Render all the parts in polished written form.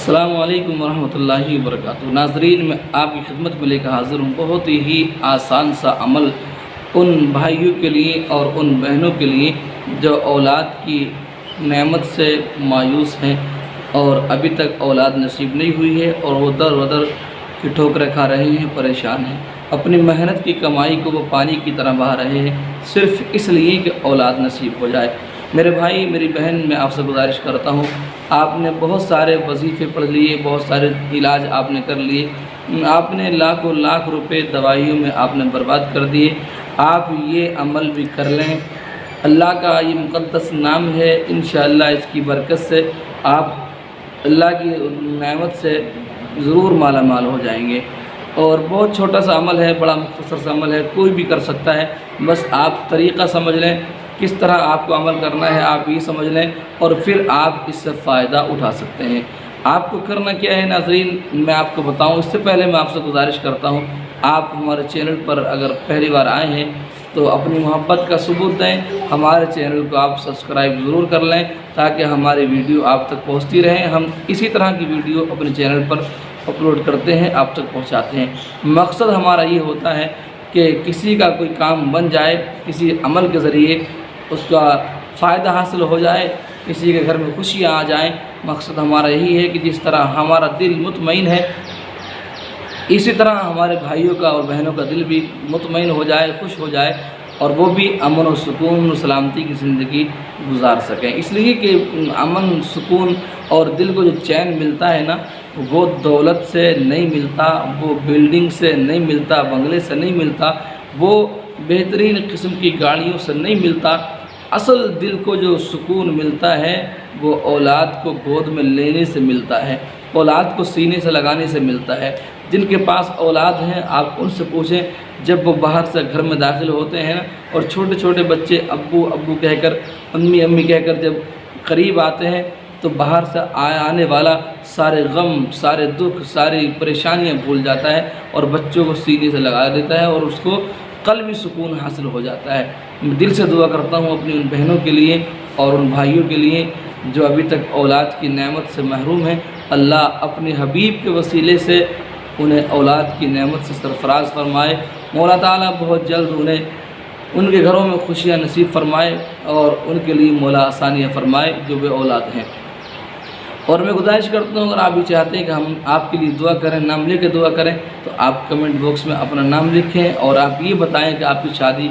السلام علیکم ورحمۃ اللہ وبرکاتہ۔ ناظرین، میں آپ کی خدمت میں لے کر حاضر ہوں بہت ہی آسان سا عمل ان بھائیوں کے لیے اور ان بہنوں کے لیے جو اولاد کی نعمت سے مایوس ہیں اور ابھی تک اولاد نصیب نہیں ہوئی ہے اور وہ در بدر کی ٹھوکریں کھا رہے ہیں، پریشان ہیں، اپنی محنت کی کمائی کو وہ پانی کی طرح بہا رہے ہیں صرف اس لیے کہ اولاد نصیب ہو جائے۔ میرے بھائی، میری بہن، میں آپ سے گزارش کرتا ہوں، آپ نے بہت سارے وظیفے پڑھ لیے، بہت سارے علاج آپ نے کر لیے، آپ نے لاکھوں لاکھ روپے دوائیوں میں آپ نے برباد کر دیے۔ آپ یہ عمل بھی کر لیں، اللہ کا یہ مقدس نام ہے، انشاءاللہ اس کی برکت سے آپ اللہ کی نعمت سے ضرور مالا مال ہو جائیں گے۔ اور بہت چھوٹا سا عمل ہے، بڑا مختصر سا عمل ہے، کوئی بھی کر سکتا ہے، بس آپ طریقہ سمجھ لیں کس طرح آپ کو عمل کرنا ہے، آپ یہ سمجھ لیں اور پھر آپ اس سے فائدہ اٹھا سکتے ہیں۔ آپ کو کرنا کیا ہے ناظرین، میں آپ کو بتاؤں، اس سے پہلے میں آپ سے گزارش کرتا ہوں، آپ ہمارے چینل پر اگر پہلی بار آئے ہیں تو اپنی محبت کا ثبوت دیں، ہمارے چینل کو آپ سبسکرائب ضرور کر لیں تاکہ ہماری ویڈیو آپ تک پہنچتی رہیں۔ ہم اسی طرح کی ویڈیو اپنے چینل پر اپلوڈ کرتے ہیں، آپ تک پہنچاتے ہیں۔ مقصد ہمارا یہ ہوتا ہے کہ کسی کا کوئی کام بن جائے، کسی عمل کے ذریعے اس کا فائدہ حاصل ہو جائے، کسی کے گھر میں خوشیاں آ جائیں۔ مقصد ہمارا یہی ہے کہ جس طرح ہمارا دل مطمئن ہے اسی طرح ہمارے بھائیوں کا اور بہنوں کا دل بھی مطمئن ہو جائے، خوش ہو جائے اور وہ بھی امن و سکون و سلامتی کی زندگی گزار سکیں۔ اس لیے کہ امن، سکون اور دل کو جو چین ملتا ہے نا، وہ دولت سے نہیں ملتا، وہ بلڈنگ سے نہیں ملتا، بنگلے سے نہیں ملتا، وہ بہترین قسم کی گاڑیوں سے نہیں ملتا۔ اصل دل کو جو سکون ملتا ہے وہ اولاد کو گود میں لینے سے ملتا ہے، اولاد کو سینے سے لگانے سے ملتا ہے۔ جن کے پاس اولاد ہیں آپ ان سے پوچھیں، جب وہ باہر سے گھر میں داخل ہوتے ہیں اور چھوٹے چھوٹے بچے ابو ابو کہہ کر، امی امی کہہ کر جب قریب آتے ہیں تو باہر سے آنے والا سارے غم، سارے دکھ، ساری پریشانیاں بھول جاتا ہے اور بچوں کو سینے سے لگا دیتا ہے اور اس کو قلبی سکون حاصل ہو جاتا ہے۔ میں دل سے دعا کرتا ہوں اپنی ان بہنوں کے لیے اور ان بھائیوں کے لیے جو ابھی تک اولاد کی نعمت سے محروم ہیں، اللہ اپنے حبیب کے وسیلے سے انہیں اولاد کی نعمت سے سرفراز فرمائے۔ مولا تعالیٰ بہت جلد انہیں ان کے گھروں میں خوشیاں نصیب فرمائے اور ان کے لیے مولا آسانیاں فرمائے جو بے اولاد ہیں۔ اور میں گزارش کرتا ہوں، اگر آپ بھی چاہتے ہیں کہ ہم آپ کے لیے دعا کریں، نام لے کے دعا کریں، تو آپ کمنٹ باکس میں اپنا نام لکھیں اور آپ یہ بتائیں کہ آپ کی شادی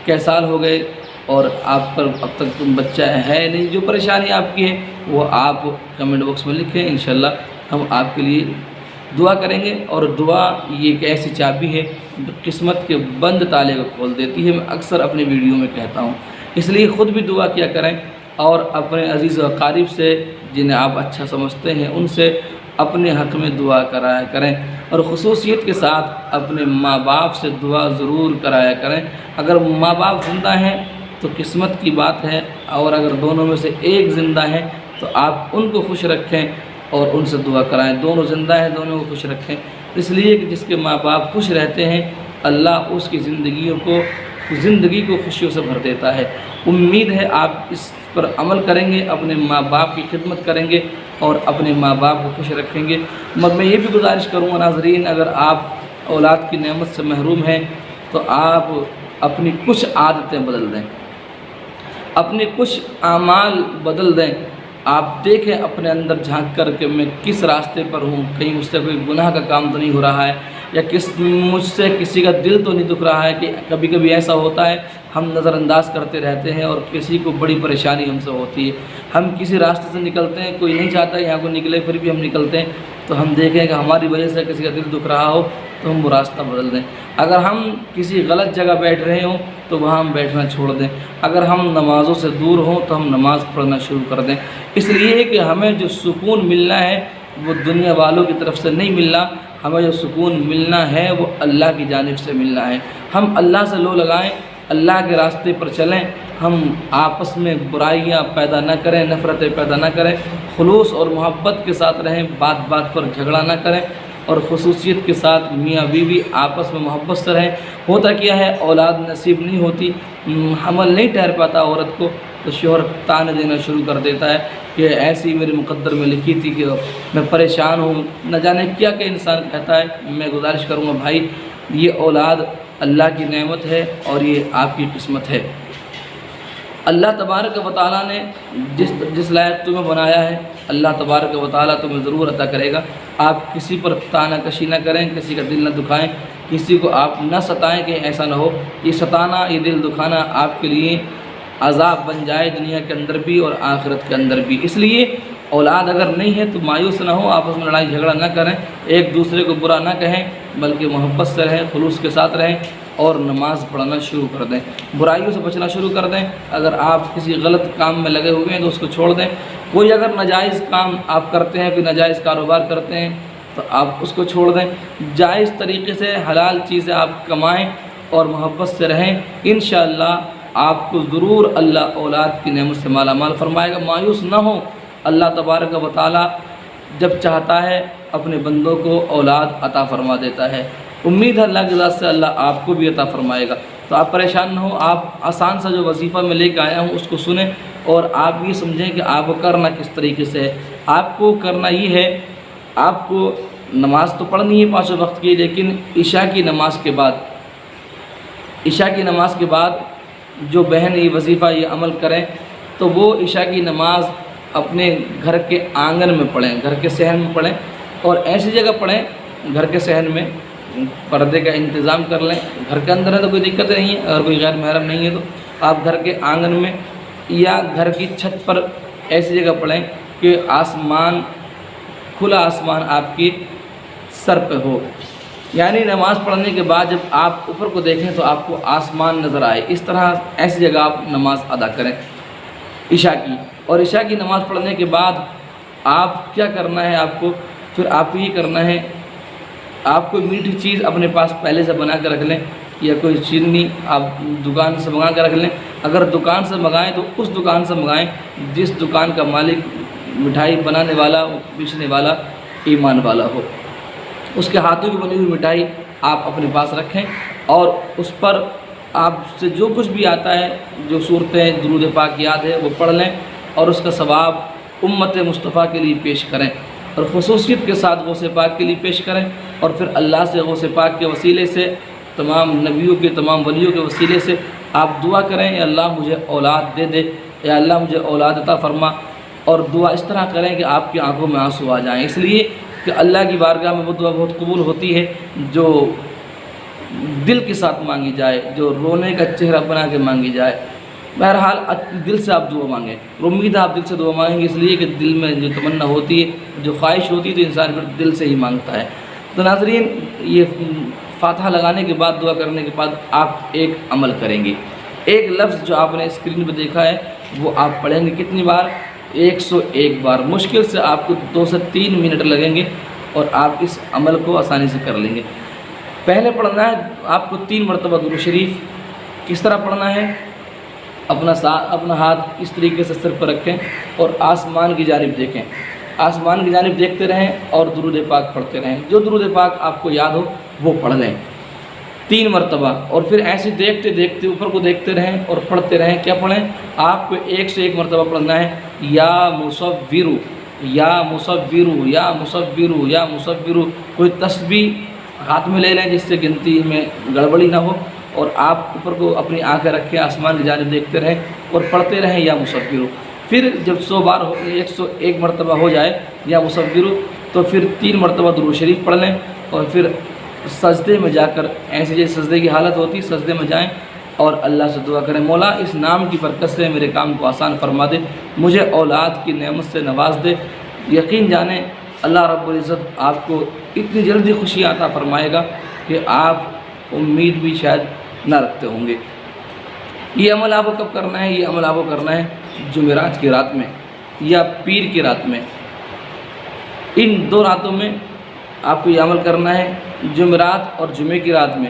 کئے سال ہو گئے اور آپ پر اب تک بچہ ہے نہیں، جو پریشانی آپ کی ہے وہ آپ کمنٹ باکس میں لکھیں، انشاءاللہ ہم آپ کے لیے دعا کریں گے۔ اور دعا یہ ایک ایسی چابی ہے جو قسمت کے بند تالے کو کھول دیتی ہے، میں اکثر اپنی ویڈیو میں کہتا ہوں۔ اس لیے خود بھی دعا کیا کریں اور اپنے عزیز و اقارب سے جنہیں آپ اچھا سمجھتے ہیں ان سے اپنے حق میں دعا کرایا کریں، اور خصوصیت کے ساتھ اپنے ماں باپ سے دعا ضرور کرایا کریں۔ اگر ماں باپ زندہ ہیں تو قسمت کی بات ہے، اور اگر دونوں میں سے ایک زندہ ہے تو آپ ان کو خوش رکھیں اور ان سے دعا کرائیں۔ دونوں زندہ ہیں، دونوں کو خوش رکھیں، اس لیے کہ جس کے ماں باپ خوش رہتے ہیں اللہ اس کی زندگی کو خوشیوں سے بھر دیتا ہے۔ امید ہے آپ اس پر عمل کریں گے، اپنے ماں باپ کی خدمت کریں گے اور اپنے ماں باپ کو خوش رکھیں گے۔ میں یہ بھی گزارش کروں گا ناظرین، اگر آپ اولاد کی نعمت سے محروم ہیں تو آپ اپنی کچھ عادتیں بدل دیں، اپنے کچھ اعمال بدل دیں۔ آپ دیکھیں اپنے اندر جھانک کر کہ میں کس راستے پر ہوں، کہیں مجھ سے کوئی گناہ کا کام تو نہیں ہو رہا ہے، یا مجھ سے کسی کا دل تو نہیں دکھ رہا ہے۔ کہ کبھی کبھی ایسا ہوتا ہے ہم نظر انداز کرتے رہتے ہیں اور کسی کو بڑی پریشانی ہم سے ہوتی ہے، ہم کسی راستے سے نکلتے ہیں، کوئی نہیں چاہتا یہاں کو نکلے پھر بھی ہم نکلتے ہیں، تو ہم دیکھیں کہ ہماری وجہ سے کسی کا دل دکھ رہا ہو تو ہم وہ راستہ بدل دیں۔ اگر ہم کسی غلط جگہ بیٹھ رہے ہوں تو وہاں ہم بیٹھنا چھوڑ دیں، اگر ہم نمازوں سے دور ہوں تو ہم نماز پڑھنا شروع کر دیں۔ اس لیے کہ ہمیں جو سکون ملنا ہے وہ دنیا والوں کی طرف سے نہیں ملنا، ہمیں جو سکون ملنا ہے وہ اللہ کی جانب سے ملنا ہے۔ ہم اللہ سے لو لگائیں، اللہ کے راستے پر چلیں، ہم آپس میں برائیاں پیدا نہ کریں، نفرتیں پیدا نہ کریں، خلوص اور محبت کے ساتھ رہیں، بات بات پر جھگڑا نہ کریں، اور خصوصیت کے ساتھ میاں بیوی آپس میں محبت سے رہیں۔ ہوتا کیا ہے، اولاد نصیب نہیں ہوتی، حمل نہیں ٹھہر پاتا عورت کو، تو شوہر تانے دینا شروع کر دیتا ہے کہ ایسی میرے مقدر میں لکھی تھی کہ میں پریشان ہوں، نہ جانے کیا کہ انسان کہتا ہے۔ میں گزارش کروں گا بھائی، یہ اولاد اللہ کی نعمت ہے اور یہ آپ کی قسمت ہے۔ اللہ تبارک و تعالیٰ نے جس لائق تمہیں بنایا ہے، اللہ تبارک و تعالیٰ تمہیں ضرور عطا کرے گا۔ آپ کسی پر تانا کشی نہ کریں، کسی کا دل نہ دکھائیں، کسی کو آپ نہ ستائیں کہ ایسا نہ ہو یہ ستانا، یہ دل دکھانا آپ کے لیے عذاب بن جائے دنیا کے اندر بھی اور آخرت کے اندر بھی۔ اس لیے اولاد اگر نہیں ہے تو مایوس نہ ہو، آپس میں لڑائی جھگڑا نہ کریں، ایک دوسرے کو برا نہ کہیں، بلکہ محبت سے رہیں، خلوص کے ساتھ رہیں اور نماز پڑھنا شروع کر دیں، برائیوں سے بچنا شروع کر دیں۔ اگر آپ کسی غلط کام میں لگے ہوئے ہیں تو اس کو چھوڑ دیں۔ کوئی اگر ناجائز کام آپ کرتے ہیں، کوئی ناجائز کاروبار کرتے ہیں تو آپ اس کو چھوڑ دیں، جائز طریقے سے حلال چیزیں آپ کمائیں اور محبت سے رہیں۔ انشاءاللہ آپ کو ضرور اللہ اولاد کی نعمت سے مالا مال فرمائے گا۔ مایوس نہ ہو، اللہ تبارک و تعالیٰ جب چاہتا ہے اپنے بندوں کو اولاد عطا فرما دیتا ہے۔ امید ہے اللہ کی ذات سے اللہ آپ کو بھی عطا فرمائے گا۔ تو آپ پریشان نہ ہو، آپ آسان سا جو وظیفہ میں لے کے آیا ہوں اس کو سنیں اور آپ یہ سمجھیں کہ آپ کو کرنا کس طریقے سے ہے۔ آپ کو کرنا یہ ہے، آپ کو نماز تو پڑھنی ہے 5 وقت کی، لیکن عشاء کی نماز کے بعد جو بہن یہ وظیفہ یہ عمل کریں تو وہ عشاء کی نماز اپنے گھر کے آنگن میں پڑھیں، گھر کے صحن میں پڑھیں، اور ایسی جگہ پڑھیں گھر کے صحن میں پردے کا انتظام کر لیں۔ گھر کے اندر ہے تو کوئی دقت نہیں ہے، اگر کوئی غیر محرم نہیں ہے تو آپ گھر کے آنگن میں یا گھر کی چھت پر ایسی جگہ پڑھیں کہ آسمان، کھلا آسمان آپ کی سر پہ ہو، یعنی نماز پڑھنے کے بعد جب آپ اوپر کو دیکھیں تو آپ کو آسمان نظر آئے، اس طرح ایسی جگہ آپ نماز ادا کریں عشاء کی۔ اور عشاء کی نماز پڑھنے کے بعد آپ کیا کرنا ہے، آپ کو پھر آپ کو یہ کرنا ہے، آپ کوئی میٹھی چیز اپنے پاس پہلے سے بنا کے رکھ لیں، یا کوئی چینی آپ دکان سے منگا کے رکھ لیں۔ اگر دکان سے منگائیں تو اس دکان سے منگائیں جس دکان کا مالک مٹھائی بنانے والا بیچنے والا ایمان والا ہو، اس کے ہاتھوں کی بنی ہوئی مٹھائی آپ اپنے پاس رکھیں، اور اس پر آپ سے جو کچھ بھی آتا ہے، جو صورتیں درود پاک یاد ہے وہ پڑھ لیں، اور اس کا ثواب امت مصطفیٰ کے لیے پیش کریں، اور خصوصیت کے ساتھ غوث پاک کے لیے پیش کریں، اور پھر اللہ سے غوث پاک کے وسیلے سے، تمام نبیوں کے، تمام ولیوں کے وسیلے سے آپ دعا کریں، یا اللہ مجھے اولاد دے دے، یا اللہ مجھے اولاد عطا فرما، اور دعا اس طرح کریں کہ آپ کی آنکھوں میں آنسو آ جائیں، اس لیے کہ اللہ کی بارگاہ میں وہ دعا بہت قبول ہوتی ہے جو دل کے ساتھ مانگی جائے، جو رونے کا چہرہ بنا کے مانگی جائے۔ بہرحال دل سے آپ دعا مانگیں، امید ہے آپ دل سے دعا مانگیں گے، اس لیے کہ دل میں جو تمنا ہوتی ہے، جو خواہش ہوتی ہے تو انسان پھر دل سے ہی مانگتا ہے۔ تو ناظرین، یہ فاتحہ لگانے کے بعد، دعا کرنے کے بعد آپ ایک عمل کریں گے، ایک لفظ جو آپ نے اسکرین پہ دیکھا ہے وہ آپ پڑھیں گے کتنی بار؟ 101 بار۔ مشکل سے آپ کو 2 سے 3 منٹ لگیں گے اور آپ اس عمل کو آسانی سے کر لیں گے۔ پہلے پڑھنا ہے آپ کو 3 مرتبہ درود شریف۔ کس طرح پڑھنا ہے؟ اپنا ہاتھ اس طریقے سے سر پر رکھیں اور آسمان کی جانب دیکھیں، آسمان کی جانب دیکھتے رہیں اور درود پاک پڑھتے رہیں، جو درود پاک آپ کو یاد ہو وہ پڑھ لیں 3 مرتبہ، اور پھر ایسے دیکھتے دیکھتے اوپر کو دیکھتے رہیں اور پڑھتے رہیں۔ کیا پڑھیں؟ آپ کو 101 مرتبہ پڑھنا ہے، یا مصور، یا مصور، یا مصور، یا مصور۔ کوئی تسبیح ہاتھ میں لے لیں جس سے گنتی میں گڑبڑی نہ ہو، اور آپ اوپر کو اپنی آنکھیں رکھیں، آسمان کی جانب دیکھتے رہیں اور پڑھتے رہیں یا مصور۔ پھر جب 100 بار 101 مرتبہ ہو جائے یا مصور، تو پھر 3 مرتبہ درود شریف پڑھ لیں، اور پھر سجدے میں جا کر، ایسے جیسے سجدے کی حالت ہوتی، سجدے میں جائیں اور اللہ سے دعا کریں، مولا اس نام کی برکت سے میرے کام کو آسان فرما دے، مجھے اولاد کی نعمت سے نواز دے۔ یقین جانیں اللہ رب العزت آپ کو اتنی جلدی خوشی عطا فرمائے گا کہ آپ امید بھی شاید نہ رکھتے ہوں گے۔ یہ عمل آپ کو کب کرنا ہے؟ یہ عمل آپ کو کرنا ہے جمعرات کی رات میں یا پیر کی رات میں۔ ان 2 راتوں میں آپ کو یہ عمل کرنا ہے، جمعرات اور جمعے کی رات میں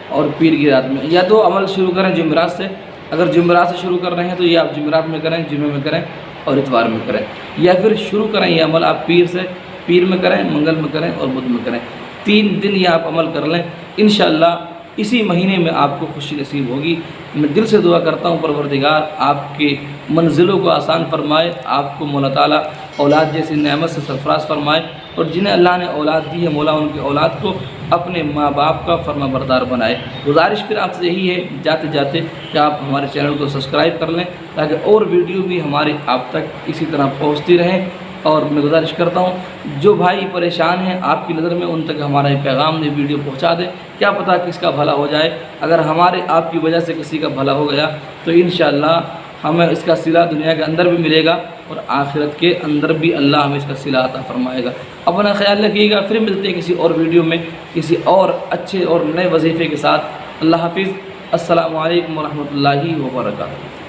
اور پیر کی رات میں۔ یا تو عمل شروع کریں جمعرات سے، اگر جمعرات سے شروع کر رہے ہیں تو یہ آپ جمعرات میں کریں، جمعے میں کریں اور اتوار میں کریں، یا پھر شروع کریں یہ عمل آپ پیر سے، پیر میں کریں، منگل میں کریں اور بدھ میں کریں۔ 3 دن یہ آپ عمل کر لیں، انشاءاللہ اسی مہینے میں آپ کو خوشی نصیب ہوگی۔ میں دل سے دعا کرتا ہوں پروردگار آپ کے منزلوں کو آسان فرمائے، آپ کو مولا تعالیٰ اولاد جیسی نعمت سے سرفراز فرمائے، اور جنہیں اللہ نے اولاد دی ہے مولا ان کی اولاد کو اپنے ماں باپ کا فرما بردار بنائے۔ گزارش پھر آپ سے یہی ہے جاتے جاتے کہ آپ ہمارے چینل کو سبسکرائب کر لیں تاکہ اور ویڈیو بھی ہماری آپ تک اسی طرح پہنچتی رہیں۔ اور میں گزارش کرتا ہوں جو بھائی پریشان ہیں آپ کی نظر میں ان تک ہمارا یہ پیغام نے ویڈیو پہنچا دیں، کیا پتہ کس کا بھلا ہو جائے۔ اگر ہمارے آپ کی وجہ سے کسی کا بھلا ہو گیا تو انشاءاللہ ہمیں اس کا صلہ دنیا کے اندر بھی ملے گا اور آخرت کے اندر بھی اللہ ہمیں اس کا صلہ عطا فرمائے گا۔ اپنا خیال رکھیے گا، پھر ملتے ہیں کسی اور ویڈیو میں کسی اور اچھے اور نئے وظیفے کے ساتھ۔ اللہ حافظ، السلام علیکم ورحمۃ اللہ وبرکاتہ۔